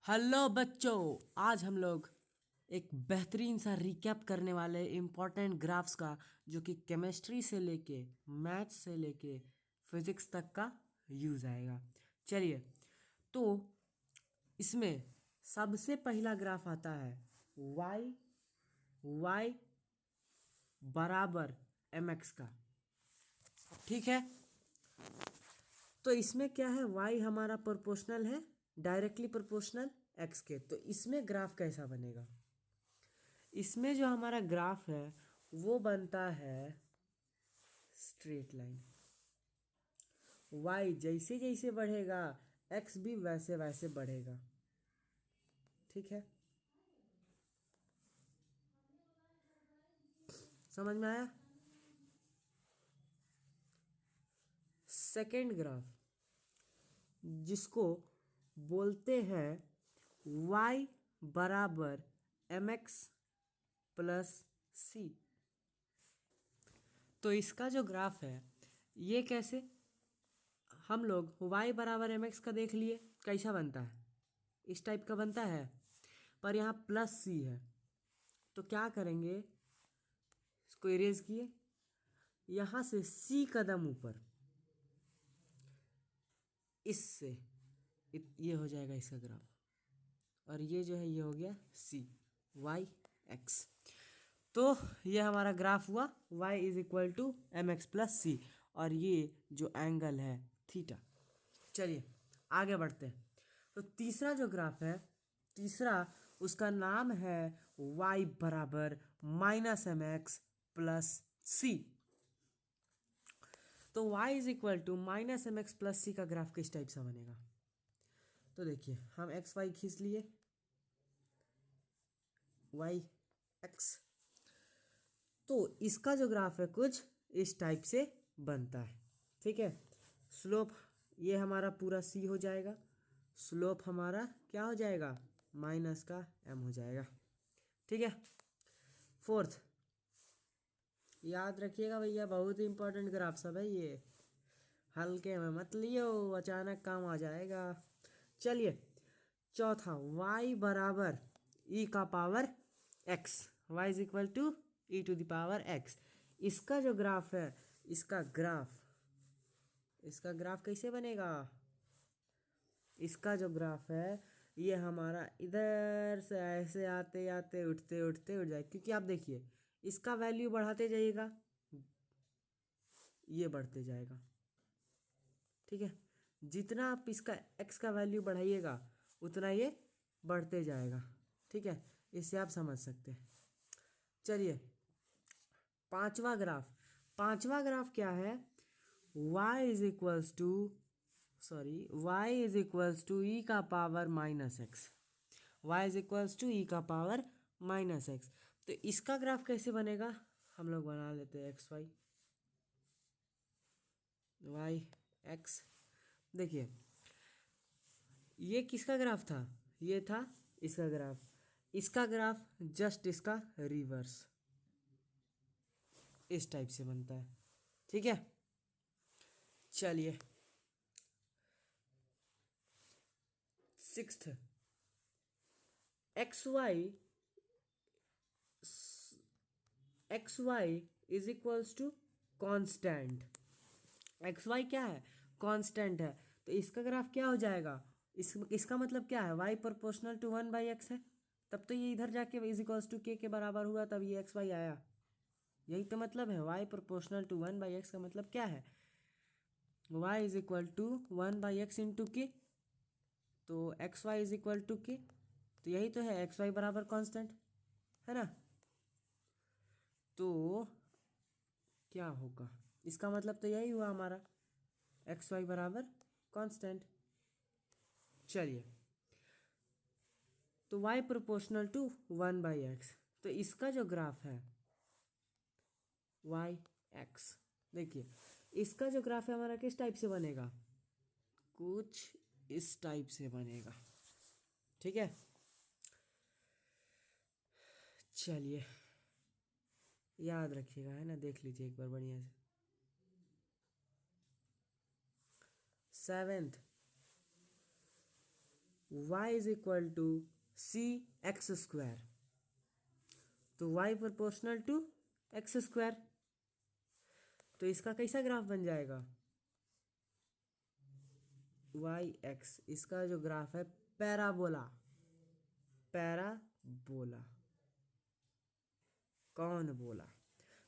Hello बच्चों। आज हम लोग एक बेहतरीन सा रिकैप करने वाले इम्पोर्टेंट ग्राफ्स का, जो कि केमिस्ट्री से लेके मैथ्स से लेके फिजिक्स तक का यूज़ आएगा। चलिए, तो इसमें सबसे पहला ग्राफ आता है वाई वाई बराबर एम एक्स का। ठीक है, तो इसमें क्या है, y हमारा प्रोपोर्शनल है, डायरेक्टली प्रोपोर्शनल x के। तो इसमें ग्राफ कैसा बनेगा? इसमें जो हमारा ग्राफ है वो बनता है स्ट्रेट लाइन। y जैसे जैसे बढ़ेगा x भी वैसे वैसे बढ़ेगा। ठीक है, समझ में आया? सेकेंड ग्राफ, जिसको बोलते हैं y बराबर एम एक्स प्लस सी। तो इसका जो ग्राफ है ये कैसे, हम लोग y बराबर एम एक्स का देख लिए कैसा बनता है, इस टाइप का बनता है, पर यहाँ प्लस सी है। तो क्या करेंगे, इसको इरेज किए, यहाँ से सी कदम ऊपर, इससे ये हो जाएगा इसका ग्राफ, और ये जो है ये हो गया सी वाई एक्स। तो ये हमारा ग्राफ हुआ y is equal to M x plus C, और ये जो एंगल है थीटा। चलिए आगे बढ़ते हैं। तो तीसरा जो ग्राफ है, तीसरा उसका नाम है y बराबर minus M x plus C. तो y is equal to minus M x plus C का ग्राफ किस टाइप से बनेगा? तो देखिए, हम एक्स वाई खींच लिए, वाई एक्स, तो इसका जो ग्राफ है कुछ इस टाइप से बनता है। ठीक है, स्लोप ये हमारा पूरा सी हो जाएगा, स्लोप हमारा क्या हो जाएगा, माइनस का एम हो जाएगा। ठीक है, फोर्थ, याद रखिएगा भैया, बहुत ही इंपॉर्टेंट ग्राफ सब है ये, हल्के में मत लियो, अचानक काम आ जाएगा। चलिए, चौथा y बराबर e का power x, y is equal to e to the power x। इसका जो ग्राफ है, इसका ग्राफ कैसे बनेगा? इसका जो ग्राफ है ये हमारा इधर से ऐसे आते आते उठते उठते उठ जाए, क्योंकि आप देखिए इसका वैल्यू बढ़ाते जाइएगा, ये बढ़ते जाएगा। ठीक है, जितना आप इसका x का वैल्यू बढ़ाइएगा उतना ये बढ़ते जाएगा। ठीक है, इससे आप समझ सकते हैं। चलिए, पांचवा ग्राफ क्या है, y is equals to E का power minus X, Y is equals to E का पावर माइनस एक्स। तो इसका ग्राफ कैसे बनेगा, हम लोग बना लेते हैं एक्स वाई एक्स। देखिए, ये किसका ग्राफ था, ये था इसका ग्राफ, इसका ग्राफ जस्ट इसका रिवर्स इस टाइप से बनता है। ठीक है, चलिए sixth, x Y is equals to constant. X y क्या है, कांस्टेंट है। तो इसका ग्राफ क्या हो जाएगा, इसका मतलब क्या है, y प्रोपोर्शनल टू 1/x है, तब तो ये इधर जाके इज इक्वल्स टू के बराबर हुआ, तब ये एक्स वाई आया। यही तो मतलब है, y प्रोपोर्शनल टू 1/x का मतलब क्या है, y is equal to 1/x into k. तो x Y is equal to k, तो यही तो है, एक्स वाई बराबर कांस्टेंट है ना। तो क्या होगा, इसका मतलब तो यही हुआ हमारा, एक्स वाई बराबर कांस्टेंट। चलिए, तो y प्रोपोर्शनल टू 1/x, तो इसका जो ग्राफ है वाई एक्स, देखिए इसका जो ग्राफ है हमारा किस टाइप से बनेगा, कुछ इस टाइप से बनेगा। ठीक है, चलिए याद रखिएगा, है ना, देख लीजिए एक बार बढ़िया से। Seventh, y is equal to c x square, तो y proportional to x square, तो इसका कैसा ग्राफ बन जाएगा, वाई एक्स, इसका जो ग्राफ है पैराबोला, पैराबोला, कौन बोला,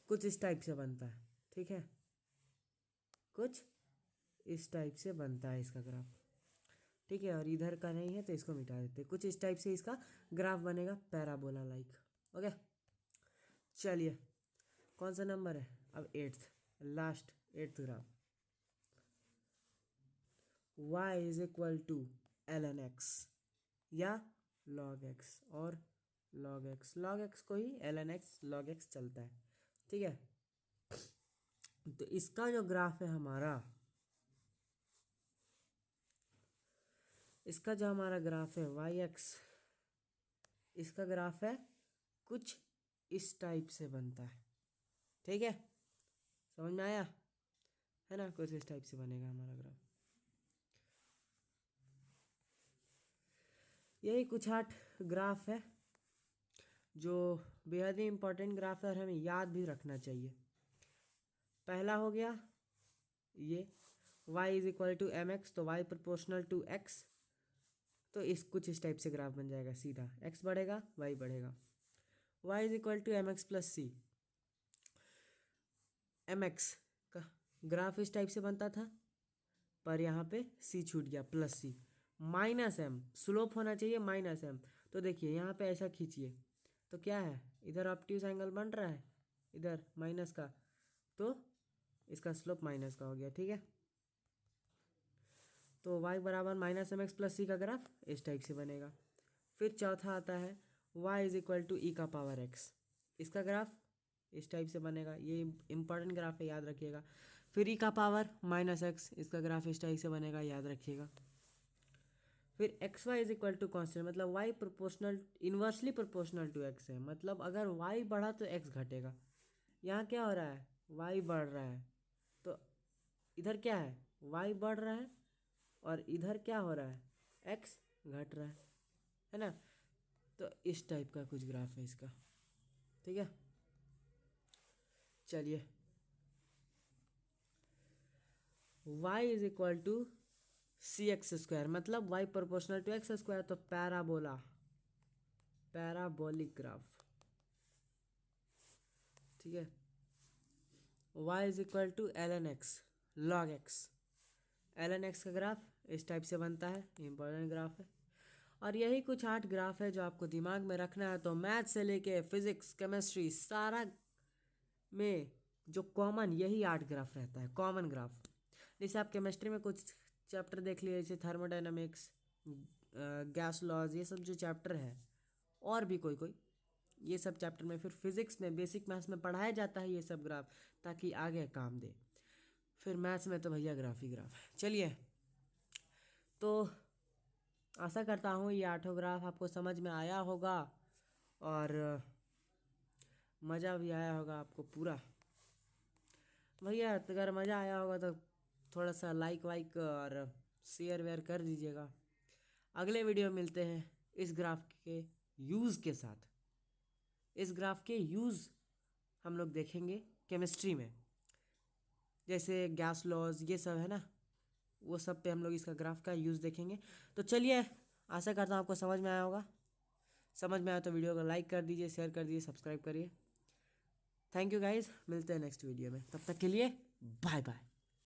कुछ इस टाइप से बनता है, ठीक है, कुछ इस टाइप से बनता है इसका ग्राफ, ठीक है। और इधर का नहीं है तो इसको मिटा देते, कुछ इस टाइप से इसका ग्राफ बनेगा पैराबोला लाइक। ओके, चलिए कौन सा नंबर है अब, eighth, last eighth graph, y is equal to ln x या log x, और log x को ही ln x log x चलता है, ठीक है। तो इसका जो ग्राफ है हमारा, इसका जो हमारा ग्राफ है वाई एक्स, इसका ग्राफ है कुछ इस टाइप से बनता है, ठीक है, समझ में आया है ना, कुछ इस टाइप से बनेगा हमारा ग्राफ। यही कुछ 8 ग्राफ है जो बेहद ही इम्पोर्टेंट ग्राफ है और हमें याद भी रखना चाहिए। पहला हो गया ये y is equal to M x, तो y प्रोपोर्शनल टू x, तो इस कुछ इस टाइप से ग्राफ बन जाएगा सीधा, x बढ़ेगा y बढ़ेगा। y is equal to M x plus c, m x का ग्राफ इस टाइप से बनता था पर यहाँ पे c छूट गया, plus c, minus m, slope होना चाहिए माइनस एम, तो देखिए यहाँ पे ऐसा खींचिए तो क्या है, इधर ऑब्ट्यूज एंगल बन रहा है, इधर माइनस का, तो इसका स्लोप माइनस का हो गया, ठीक है। तो y बराबर minus M x plus C का ग्राफ इस टाइप से बनेगा। फिर चौथा आता है y is equal to E का पावर x, इसका ग्राफ इस टाइप से बनेगा, ये इंपॉर्टेंट ग्राफ है, याद रखिएगा। फिर ई का पावर माइनस एक्स, इसका ग्राफ इस टाइप से बनेगा, याद रखिएगा। फिर X Y is equal to constant, मतलब Y proportional inversely proportional to X है, मतलब अगर वाई बढ़ा तो एक्स घटेगा। यहाँ क्या हो रहा है, वाई बढ़ रहा है, तो इधर क्या है, वाई बढ़ रहा है, और इधर क्या हो रहा है, एक्स घट रहा है ना। तो इस टाइप का कुछ ग्राफ है इसका, ठीक है। चलिए y is equal to c x square, मतलब y proportional to x square, तो पैराबोला, पैराबोलिक ग्राफ, ठीक है। y is equal to l n x log x, l n x का ग्राफ इस टाइप से बनता है, इंपॉर्टेंट ग्राफ है। और यही कुछ 8 ग्राफ है जो आपको दिमाग में रखना है। तो मैथ से लेके फिजिक्स केमिस्ट्री सारा में जो कॉमन यही 8 ग्राफ रहता है, कॉमन ग्राफ। जैसे आप केमिस्ट्री में कुछ चैप्टर देख लिए, जैसे थर्मोडाइनमिक्स, गैस लॉज, ये सब जो चैप्टर है, और भी कोई कोई ये सब चैप्टर में, फिर फिजिक्स में बेसिक मैथ्स में पढ़ाया जाता है ये सब ग्राफ, ताकि आगे काम दे। फिर मैथ्स में तो भैया ग्राफ ही ग्राफ है। चलिए, तो आशा करता हूँ ये 8 ग्राफ आपको समझ में आया होगा और मज़ा भी आया होगा आपको पूरा। भैया अगर मज़ा आया होगा तो थोड़ा सा लाइक वाइक और शेयर वेयर कर दीजिएगा। अगले वीडियो में मिलते हैं इस ग्राफ के यूज़ के साथ। इस ग्राफ के यूज़ हम लोग देखेंगे केमिस्ट्री में, जैसे गैस लॉज ये सब है ना, वो सब पे हम लोग इसका ग्राफ का यूज़ देखेंगे। तो चलिए, आशा करता हूँ आपको समझ में आया होगा। समझ में आया तो वीडियो को लाइक कर दीजिए, शेयर कर दीजिए, सब्सक्राइब करिए। थैंक यू गाइज, मिलते हैं नेक्स्ट वीडियो में, तब तक के लिए बाय बाय।